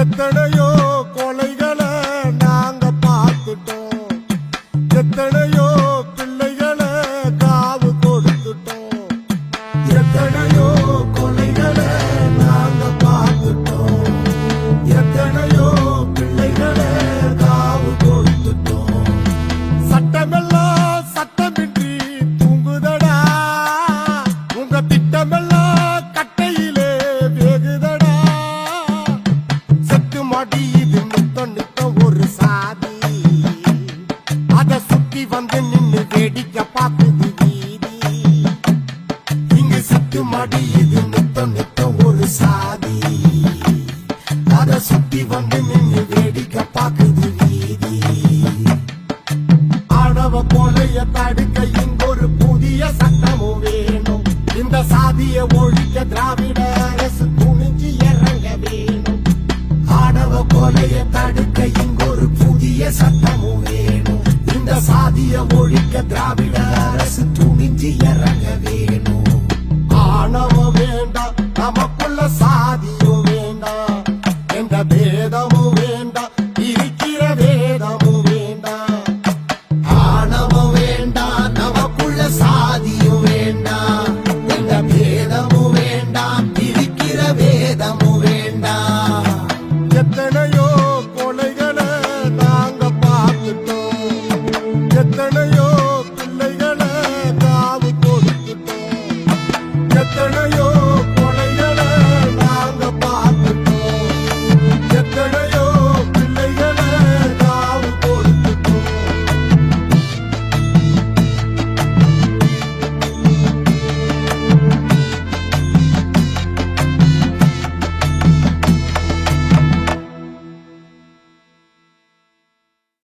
எத்தனையோ கொலைகளை நாங்க பார்த்துட்டோம், எத்தனையோ பிள்ளைகளை காவு கொடுத்துட்டோம், எத்தனையோ கொலைகளை நாங்க பார்த்துட்டோம், எத்தனையோ பிள்ளைகளை காவு கொடுத்துட்டோம். சட்டமெல்லாம் சட்டமின்றி தூங்குதடா, உங்க திட்டமெல்லாம் கட்டையிலே வேகுதடா. செத்து மாடி இது நித்தம் நித்தம் ஒரு சாதி, அத சுத்தி வந்து நின்னு வேடிக்கை பார்க்குது வீதி. இங்க செத்து மாடி இது நித்தம் நித்தம் ஒரு சாதி, அத சுத்தி வந்து நின்னு வேடிக்கை பார்க்குது வீதி. ஆணவ கொலைய தடுக்க இங்கொரு புதிய சட்டமும் வேணும். இந்த சாதிய ஒழிக்க திராவிட அரசு துணிஞ்சு இறங்க வேணும். ஆணவ கொலைய தடுக்க இங்கொரு புதிய சட்டமும் வேணும். இந்த சாதிய ஒழிக்க திராவிட அரசு துணிஞ்சு இறங்க வேணும். ஆணவம் வேண்டாம், நமக்குள்ள சாதியும் வேண்டாம், எந்த பேதமும்